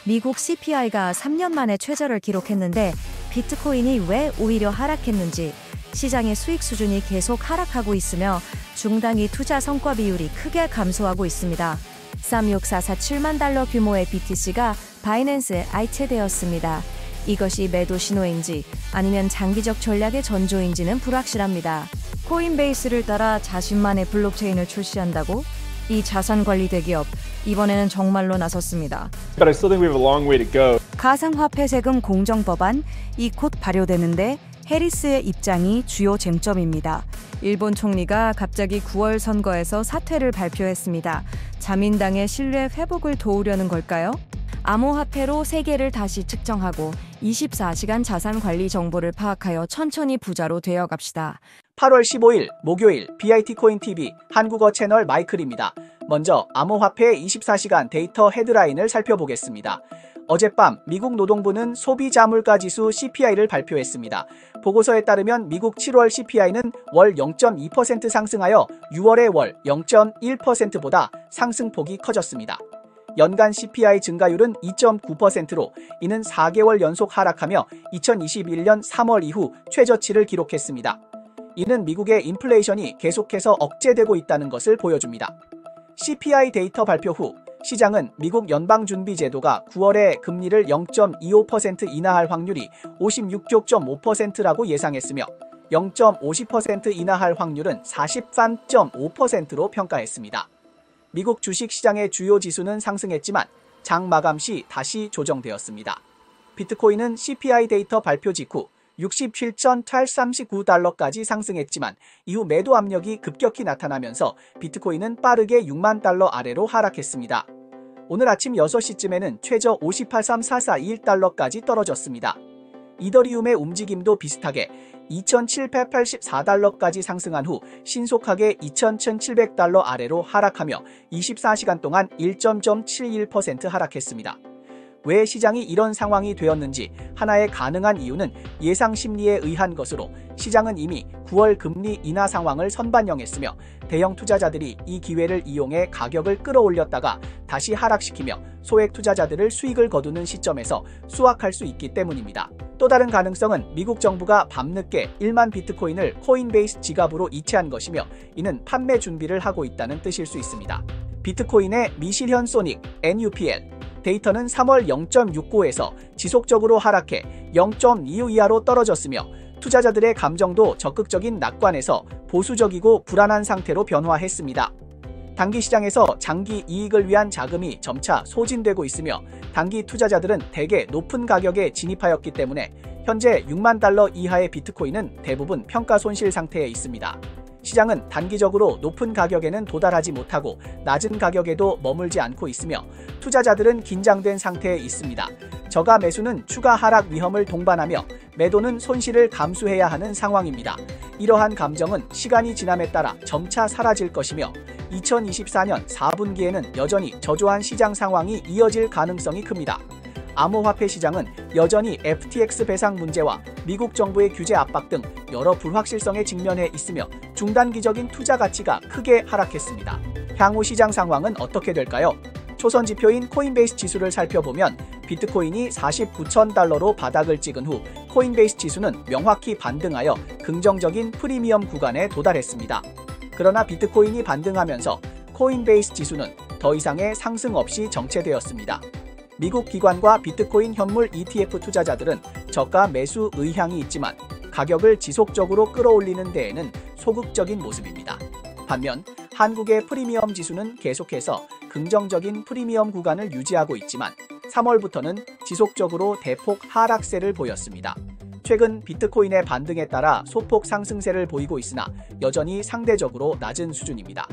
미국 CPI가 3년 만에 최저를 기록했는데 비트코인이 왜 오히려 하락했는지, 시장의 수익 수준이 계속 하락하고 있으며 중단기 투자 성과 비율이 크게 감소하고 있습니다. 36447만 달러 규모의 BTC가 바이낸스에 알체되었습니다. 이것이 매도 신호인지 아니면 장기적 전략의 전조인지는 불확실합니다. 코인베이스를 따라 자신만의 블록체인을 출시한다고? 이 자산관리 대기업, 이번에는 정말로 나섰습니다. But I still think we have a long way to go. 가상화폐 세금 공정 법안이 곧 발효되는데 해리스의 입장이 주요 쟁점입니다. 일본 총리가 갑자기 9월 선거에서 사퇴를 발표했습니다. 자민당의 신뢰 회복을 도우려는 걸까요? 암호화폐로 세계를 다시 측정하고 24시간 자산 관리 정보를 파악하여 천천히 부자로 되어갑시다. 8월 15일 목요일 BIT코인TV 한국어 채널 마이클입니다. 먼저 암호화폐 24시간 데이터 헤드라인을 살펴보겠습니다. 어젯밤 미국 노동부는 소비자물가 지수 CPI를 발표했습니다. 보고서에 따르면 미국 7월 CPI는 월 0.2% 상승하여 6월의 월 0.1%보다 상승폭이 커졌습니다. 연간 CPI 증가율은 2.9%로 이는 4개월 연속 하락하며 2021년 3월 이후 최저치를 기록했습니다. 이는 미국의 인플레이션이 계속해서 억제되고 있다는 것을 보여줍니다. CPI 데이터 발표 후 시장은 미국 연방준비제도가 9월에 금리를 0.25% 인하할 확률이 56.5%라고 예상했으며 0.50% 인하할 확률은 43.5%로 평가했습니다. 미국 주식시장의 주요 지수는 상승했지만 장 마감 시 다시 조정되었습니다. 비트코인은 CPI 데이터 발표 직후 67,839달러까지 상승했지만 이후 매도 압력이 급격히 나타나면서 비트코인은 빠르게 6만 달러 아래로 하락했습니다. 오늘 아침 6시쯤에는 최저 58.3441달러까지 떨어졌습니다. 이더리움의 움직임도 비슷하게 2,784달러까지 상승한 후 신속하게 2,700달러 아래로 하락하며 24시간 동안 1.71% 하락했습니다. 왜 시장이 이런 상황이 되었는지 하나의 가능한 이유는 예상 심리에 의한 것으로 시장은 이미 9월 금리 인하 상황을 선반영했으며 대형 투자자들이 이 기회를 이용해 가격을 끌어올렸다가 다시 하락시키며 소액 투자자들을 수익을 거두는 시점에서 수확할 수 있기 때문입니다. 또 다른 가능성은 미국 정부가 밤늦게 1만 비트코인을 코인베이스 지갑으로 이체한 것이며 이는 판매 준비를 하고 있다는 뜻일 수 있습니다. 비트코인의 미실현 소닉 NUPL 데이터는 3월 0.69에서 지속적으로 하락해 0.25 이하로 떨어졌으며 투자자들의 감정도 적극적인 낙관에서 보수적이고 불안한 상태로 변화했습니다. 단기 시장에서 장기 이익을 위한 자금이 점차 소진되고 있으며 단기 투자자들은 대개 높은 가격에 진입하였기 때문에 현재 6만 달러 이하의 비트코인은 대부분 평가 손실 상태에 있습니다. 시장은 단기적으로 높은 가격에는 도달하지 못하고 낮은 가격에도 머물지 않고 있으며 투자자들은 긴장된 상태에 있습니다. 저가 매수는 추가 하락 위험을 동반하며 매도는 손실을 감수해야 하는 상황입니다. 이러한 감정은 시간이 지남에 따라 점차 사라질 것이며 2024년 4분기에는 여전히 저조한 시장 상황이 이어질 가능성이 큽니다. 암호화폐 시장은 여전히 FTX 배상 문제와 미국 정부의 규제 압박 등 여러 불확실성에 직면해 있으며 중단기적인 투자 가치가 크게 하락했습니다. 향후 시장 상황은 어떻게 될까요? 초선 지표인 코인베이스 지수를 살펴보면 비트코인이 49,000달러로 바닥을 찍은 후 코인베이스 지수는 명확히 반등하여 긍정적인 프리미엄 구간에 도달했습니다. 그러나 비트코인이 반등하면서 코인베이스 지수는 더 이상의 상승 없이 정체되었습니다. 미국 기관과 비트코인 현물 ETF 투자자들은 저가 매수 의향이 있지만 가격을 지속적으로 끌어올리는 데에는 소극적인 모습입니다. 반면 한국의 프리미엄 지수는 계속해서 긍정적인 프리미엄 구간을 유지하고 있지만 3월부터는 지속적으로 대폭 하락세를 보였습니다. 최근 비트코인의 반등에 따라 소폭 상승세를 보이고 있으나 여전히 상대적으로 낮은 수준입니다.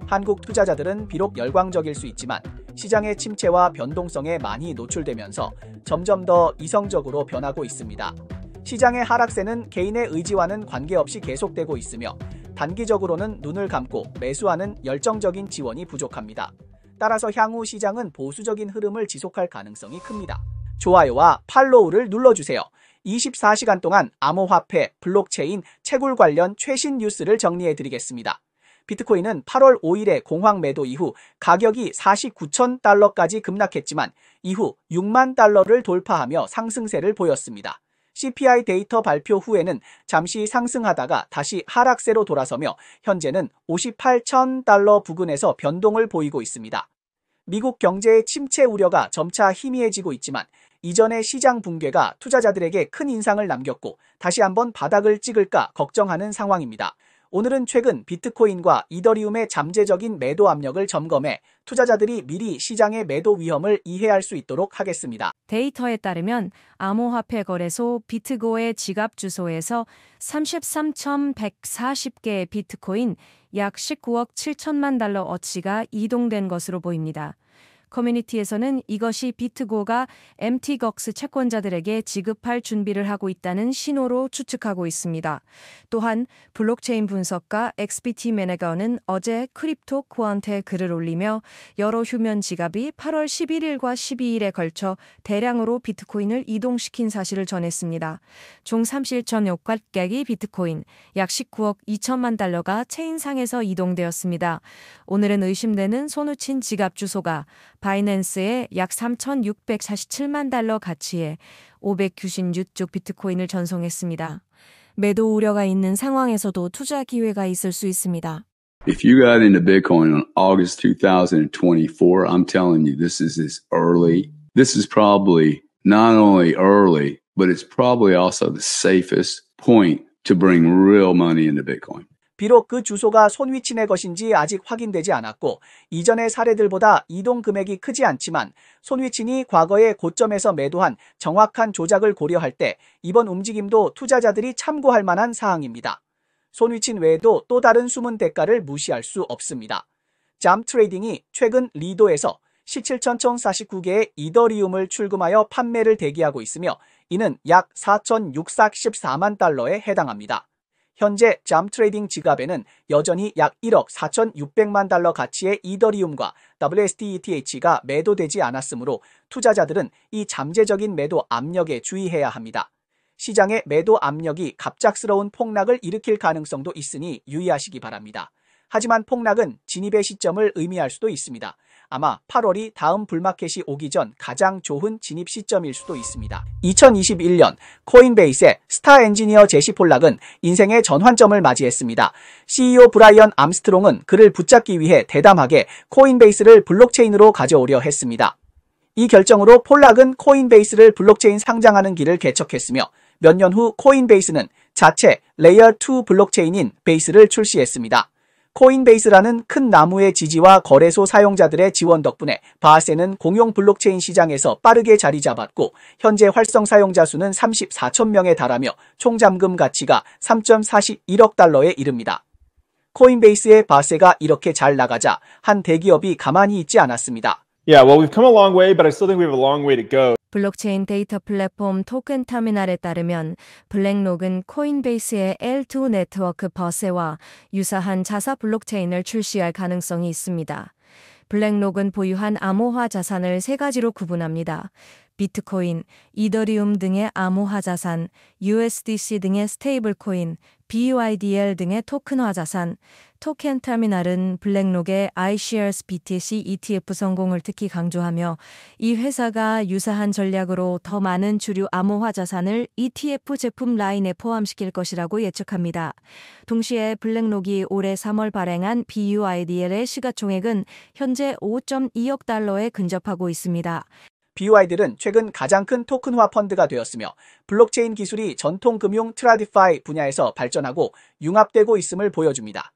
한국 투자자들은 비록 열광적일 수 있지만 시장의 침체와 변동성에 많이 노출되면서 점점 더 이성적으로 변하고 있습니다. 시장의 하락세는 개인의 의지와는 관계없이 계속되고 있으며 단기적으로는 눈을 감고 매수하는 열정적인 지원이 부족합니다. 따라서 향후 시장은 보수적인 흐름을 지속할 가능성이 큽니다. 좋아요와 팔로우를 눌러주세요. 24시간 동안 암호화폐, 블록체인, 채굴 관련 최신 뉴스를 정리해드리겠습니다. 비트코인은 8월 5일에 공황 매도 이후 가격이 49,000달러까지 급락했지만 이후 6만 달러를 돌파하며 상승세를 보였습니다. CPI 데이터 발표 후에는 잠시 상승하다가 다시 하락세로 돌아서며 현재는 58,000달러 부근에서 변동을 보이고 있습니다. 미국 경제의 침체 우려가 점차 희미해지고 있지만 이전의 시장 붕괴가 투자자들에게 큰 인상을 남겼고 다시 한번 바닥을 찍을까 걱정하는 상황입니다. 오늘은 최근 비트코인과 이더리움의 잠재적인 매도 압력을 점검해 투자자들이 미리 시장의 매도 위험을 이해할 수 있도록 하겠습니다. 데이터에 따르면 암호화폐 거래소 비트고의 지갑 주소에서 33,140개의 비트코인 약 19억 7천만 달러 어치가 이동된 것으로 보입니다. 커뮤니티에서는 이것이 비트고가 MTGOX 채권자들에게 지급할 준비를 하고 있다는 신호로 추측하고 있습니다. 또한 블록체인 분석가 XBT 매니저는 어제 크립토 코어한테 글을 올리며 여러 휴면 지갑이 8월 11일과 12일에 걸쳐 대량으로 비트코인을 이동시킨 사실을 전했습니다. 총 37,600개의 비트코인, 약 19억 2천만 달러가 체인상에서 이동되었습니다. 오늘은 의심되는 손우친 지갑 주소가 바이낸스에 약 3,647만 달러 가치의 596쪽 비트코인을 전송했습니다. 매도 우려가 있는 상황에서도 투자 기회가 있을 수 있습니다. If you got into Bitcoin on August 2024, I'm telling you, this is early. This is probably not only early, but it's probably also the safest point to bring real money into Bitcoin. 비록 그 주소가 손위친의 것인지 아직 확인되지 않았고 이전의 사례들보다 이동 금액이 크지 않지만 손위친이 과거의 고점에서 매도한 정확한 조작을 고려할 때 이번 움직임도 투자자들이 참고할 만한 사항입니다. 손위친 외에도 또 다른 숨은 대가를 무시할 수 없습니다. 잠 트레이딩이 최근 리도에서 17,049개의 이더리움을 출금하여 판매를 대기하고 있으며 이는 약 4,614만 달러에 해당합니다. 현재 잠 트레이딩 지갑에는 여전히 약 1억 4,600만 달러 가치의 이더리움과 WST-ETH가 매도되지 않았으므로 투자자들은 이 잠재적인 매도 압력에 주의해야 합니다. 시장의 매도 압력이 갑작스러운 폭락을 일으킬 가능성도 있으니 유의하시기 바랍니다. 하지만 폭락은 진입의 시점을 의미할 수도 있습니다. 아마 8월이 다음 불마켓이 오기 전 가장 좋은 진입 시점일 수도 있습니다. 2021년 코인베이스의 스타 엔지니어 제시 폴락은 인생의 전환점을 맞이했습니다. CEO 브라이언 암스트롱은 그를 붙잡기 위해 대담하게 코인베이스를 블록체인으로 가져오려 했습니다. 이 결정으로 폴락은 코인베이스를 블록체인 상장하는 길을 개척했으며 몇 년 후 코인베이스는 자체 레이어2 블록체인인 베이스를 출시했습니다. 코인베이스라는 큰 나무의 지지와 거래소 사용자들의 지원 덕분에 바하세는 공용 블록체인 시장에서 빠르게 자리 잡았고 현재 활성 사용자 수는 34천 명에 달하며 총 잠금 가치가 3.41억 달러에 이릅니다. 코인베이스의 바하세가 이렇게 잘 나가자 한 대기업이 가만히 있지 않았습니다. Yeah, well, we've come a long way, but I still think we have a long way to go. 블록체인 데이터 플랫폼 토큰 터미널에 따르면 블랙록은 코인베이스의 L2 네트워크 버세와 유사한 자사 블록체인을 출시할 가능성이 있습니다. 블랙록은 보유한 암호화 자산을 세 가지로 구분합니다. 비트코인, 이더리움 등의 암호화 자산, USDC 등의 스테이블 코인, BUIDL 등의 토큰화 자산, 토ken 터미널은 블랙록의 iShares BTC ETF 성공을 특히 강조하며 이 회사가 유사한 전략으로 더 많은 주류 암호화 자산을 ETF 제품 라인에 포함시킬 것이라고 예측합니다. 동시에 블랙록이 올해 3월 발행한 BUIDL의 시가총액은 현재 5.2억 달러에 근접하고 있습니다. BUIDL은 최근 가장 큰 토큰화 펀드가 되었으며 블록체인 기술이 전통 금융 트라디파이 분야에서 발전하고 융합되고 있음을 보여줍니다.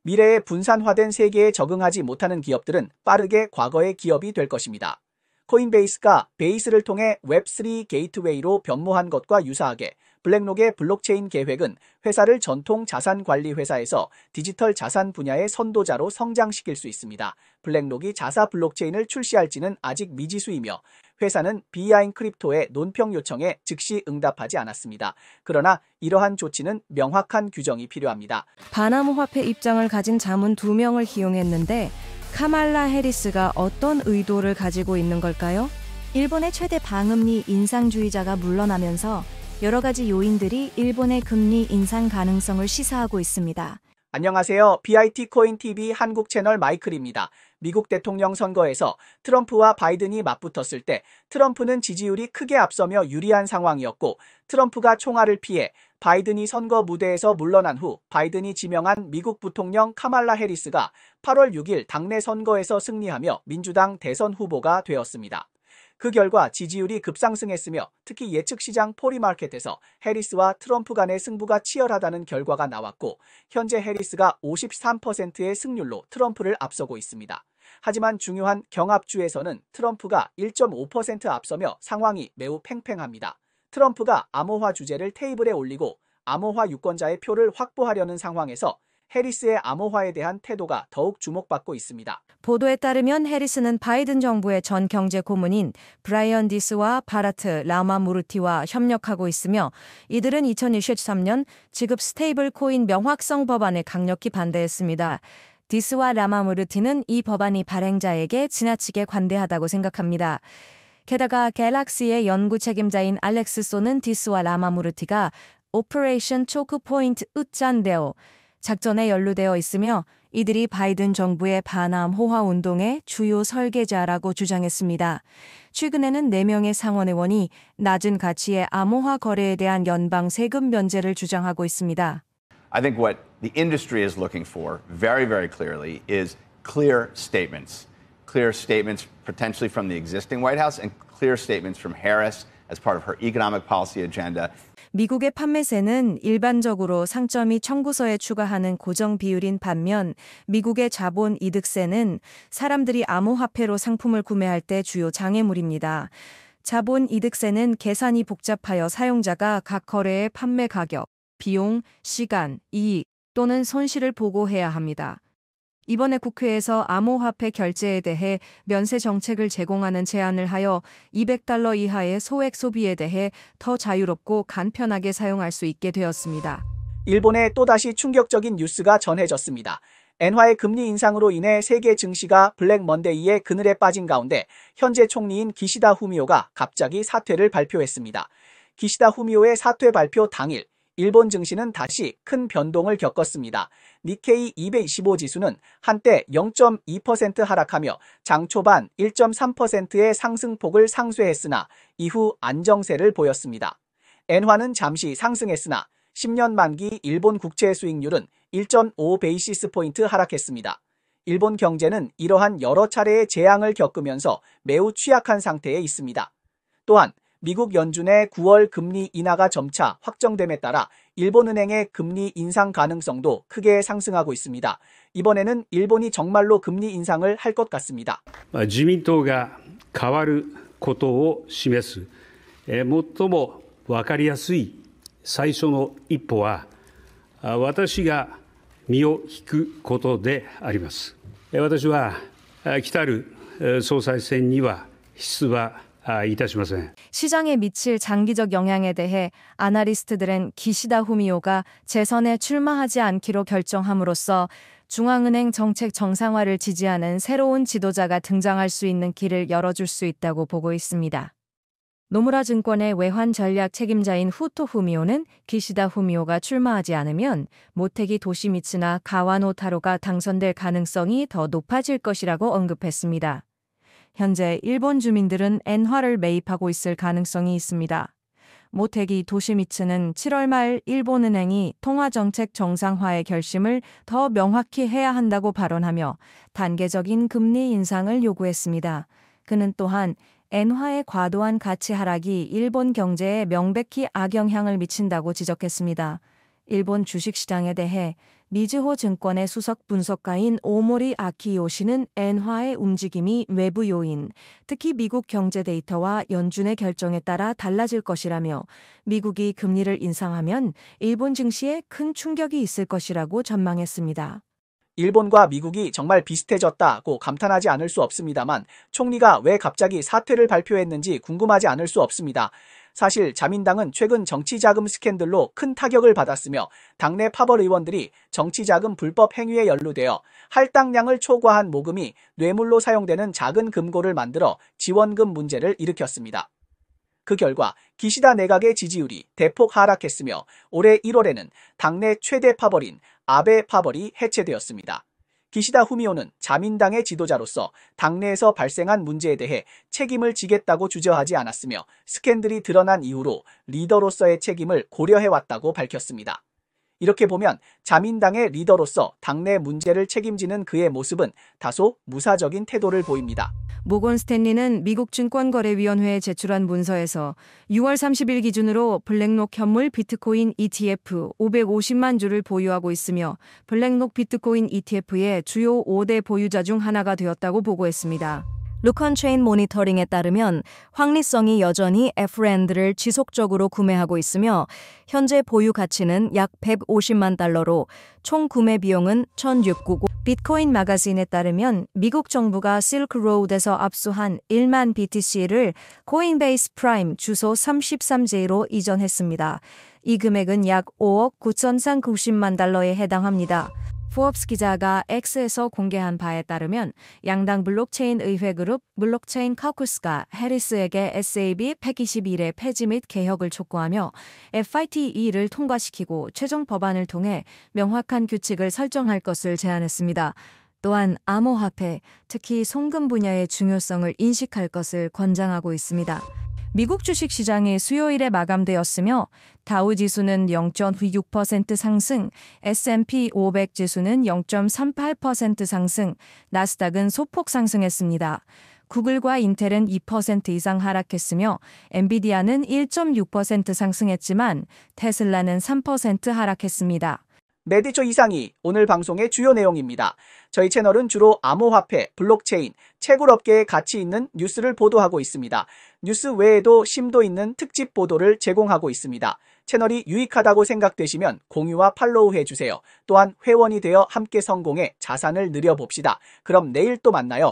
미래에 분산화된 세계에 적응하지 못하는 기업들은 빠르게 과거의 기업이 될 것입니다. 코인베이스가 베이스를 통해 웹3 게이트웨이로 변모한 것과 유사하게 블랙록의 블록체인 계획은 회사를 전통 자산 관리 회사에서 디지털 자산 분야의 선도자로 성장시킬 수 있습니다. 블랙록이 자사 블록체인을 출시할지는 아직 미지수이며 회사는 비하인 크립토의 논평 요청에 즉시 응답하지 않았습니다. 그러나 이러한 조치는 명확한 규정이 필요합니다. 반암호화폐 입장을 가진 자문 2명을 기용했는데 카말라 해리스가 어떤 의도를 가지고 있는 걸까요? 일본의 최대 방금리 인상주의자가 물러나면서 여러 가지 요인들이 일본의 금리 인상 가능성을 시사하고 있습니다. 안녕하세요. BIT코인TV 한국 채널 마이클입니다. 미국 대통령 선거에서 트럼프와 바이든이 맞붙었을 때 트럼프는 지지율이 크게 앞서며 유리한 상황이었고 트럼프가 총알을 피해 바이든이 선거 무대에서 물러난 후 바이든이 지명한 미국 부통령 카말라 해리스가 8월 6일 당내 선거에서 승리하며 민주당 대선 후보가 되었습니다. 그 결과 지지율이 급상승했으며 특히 예측 시장 포리마켓에서 해리스와 트럼프 간의 승부가 치열하다는 결과가 나왔고 현재 해리스가 53%의 승률로 트럼프를 앞서고 있습니다. 하지만 중요한 경합주에서는 트럼프가 1.5% 앞서며 상황이 매우 팽팽합니다. 트럼프가 암호화 주제를 테이블에 올리고 암호화 유권자의 표를 확보하려는 상황에서 해리스의 암호화에 대한 태도가 더욱 주목받고 있습니다. 보도에 따르면 해리스는 바이든 정부의 전 경제 고문인 브라이언 디스와 바라트 라마무르티와 협력하고 있으며 이들은 2023년 지급 스테이블 코인 명확성 법안을 강력히 반대했습니다. 디스와 라마무르티는 이 법안이 발행자에게 지나치게 관대하다고 생각합니다. 게다가 갤럭시의 연구 책임자인 알렉스 소는 디스와 라마무르티가 오퍼레이션 초크 포인트 으짠데오 작전에 연루되어 있으며 이들이 바이든 정부의 반암 호화 운동의 주요 설계자라고 주장했습니다. 최근에는 4명의 상원의원이 낮은 가치의 암호화 거래에 대한 연방 세금 면제를 주장하고 있습니다. I think what the industry is looking for very, very clearly is clear statements. Clear statements potentially from the existing White House and clear statements from Harris as part of her economic policy agenda. 미국의 판매세는 일반적으로 상점이 청구서에 추가하는 고정 비율인 반면 미국의 자본 이득세는 사람들이 암호화폐로 상품을 구매할 때 주요 장애물입니다. 자본 이득세는 계산이 복잡하여 사용자가 각 거래의 판매 가격, 비용, 시간, 이익 또는 손실을 보고해야 합니다. 이번에 국회에서 암호화폐 결제에 대해 면세 정책을 제공하는 제안을 하여 $200 이하의 소액 소비에 대해 더 자유롭고 간편하게 사용할 수 있게 되었습니다. 일본에 또다시 충격적인 뉴스가 전해졌습니다. 엔화의 금리 인상으로 인해 세계 증시가 블랙 먼데이의 그늘에 빠진 가운데 현재 총리인 기시다 후미오가 갑자기 사퇴를 발표했습니다. 기시다 후미오의 사퇴 발표 당일 일본 증시는 다시 큰 변동을 겪었습니다. 니케이 225 지수는 한때 0.2% 하락하며 장 초반 1.3%의 상승폭을 상쇄했으나 이후 안정세를 보였습니다. 엔화는 잠시 상승했으나 10년 만기 일본 국채 수익률은 1.5 베이시스 포인트 하락했습니다. 일본 경제는 이러한 여러 차례의 재앙을 겪으면서 매우 취약한 상태에 있습니다. 또한 미국 연준의 9월 금리 인하가 점차 확정됨에 따라 일본은행의 금리 인상 가능성도 크게 상승하고 있습니다. 이번에는 일본이 정말로 금리 인상을 할 것 같습니다. 自民党が変わることを示す最も分かりやすい最初の一歩は私が身を引くことであります。私は来たる総裁選には出馬いたしません。 시장에 미칠 장기적 영향에 대해 아나리스트들은 기시다 후미오가 재선에 출마하지 않기로 결정함으로써 중앙은행 정책 정상화를 지지하는 새로운 지도자가 등장할 수 있는 길을 열어줄 수 있다고 보고 있습니다. 노무라 증권의 외환 전략 책임자인 후토 후미오는 기시다 후미오가 출마하지 않으면 모테기 도시미츠나 가와노 타로가 당선될 가능성이 더 높아질 것이라고 언급했습니다. 현재 일본 주민들은 엔화를 매입하고 있을 가능성이 있습니다. 모테기 도시미츠는 7월 말 일본은행이 통화정책 정상화의 결심을 더 명확히 해야 한다고 발언하며 단계적인 금리 인상을 요구했습니다. 그는 또한 엔화의 과도한 가치 하락이 일본 경제에 명백히 악영향을 미친다고 지적했습니다. 일본 주식시장에 대해 미즈호 증권의 수석 분석가인 오모리 아키요시는 엔화의 움직임이 외부 요인, 특히 미국 경제 데이터와 연준의 결정에 따라 달라질 것이라며 미국이 금리를 인상하면 일본 증시에 큰 충격이 있을 것이라고 전망했습니다. 일본과 미국이 정말 비슷해졌다고 감탄하지 않을 수 없습니다만 총리가 왜 갑자기 사퇴를 발표했는지 궁금하지 않을 수 없습니다. 사실 자민당은 최근 정치자금 스캔들로 큰 타격을 받았으며 당내 파벌 의원들이 정치자금 불법 행위에 연루되어 할당량을 초과한 모금이 뇌물로 사용되는 작은 금고를 만들어 지원금 문제를 일으켰습니다. 그 결과 기시다 내각의 지지율이 대폭 하락했으며 올해 1월에는 당내 최대 파벌인 아베 파벌이 해체되었습니다. 기시다 후미오는 자민당의 지도자로서 당내에서 발생한 문제에 대해 책임을 지겠다고 주저하지 않았으며 스캔들이 드러난 이후로 리더로서의 책임을 고려해왔다고 밝혔습니다. 이렇게 보면 자민당의 리더로서 당내 문제를 책임지는 그의 모습은 다소 무사적인 태도를 보입니다. 모건 스탠리는 미국 증권거래위원회에 제출한 문서에서 6월 30일 기준으로 블랙록 현물 비트코인 ETF 550만 주를 보유하고 있으며 블랙록 비트코인 ETF의 주요 5대 보유자 중 하나가 되었다고 보고했습니다. 루컨체인 모니터링에 따르면 황리성이 여전히 F랜드를 지속적으로 구매하고 있으며 현재 보유 가치는 약 150만 달러로 총 구매 비용은 1,699. 비트코인 마가진에 따르면 미국 정부가 실크로드에서 압수한 1만 BTC를 코인베이스 프라임 주소 33J로 이전했습니다. 이 금액은 약 5억 9,390만 달러에 해당합니다. 포브스 기자가 X에서 공개한 바에 따르면 양당 블록체인 의회 그룹 블록체인 카우쿠스가 해리스에게 SAB 121의 폐지 및 개혁을 촉구하며 FITE를 통과시키고 최종 법안을 통해 명확한 규칙을 설정할 것을 제안했습니다. 또한 암호화폐, 특히 송금 분야의 중요성을 인식할 것을 권장하고 있습니다. 미국 주식시장이 수요일에 마감되었으며 다우 지수는 0.96% 상승, S&P 500 지수는 0.38% 상승, 나스닥은 소폭 상승했습니다. 구글과 인텔은 2% 이상 하락했으며 엔비디아는 1.6% 상승했지만 테슬라는 3% 하락했습니다. 매디초 이상이 오늘 방송의 주요 내용입니다. 저희 채널은 주로 암호화폐, 블록체인, 채굴업계에 가치 있는 뉴스를 보도하고 있습니다. 뉴스 외에도 심도 있는 특집 보도를 제공하고 있습니다. 채널이 유익하다고 생각되시면 공유와 팔로우 해주세요. 또한 회원이 되어 함께 성공해 자산을 늘려봅시다. 그럼 내일 또 만나요.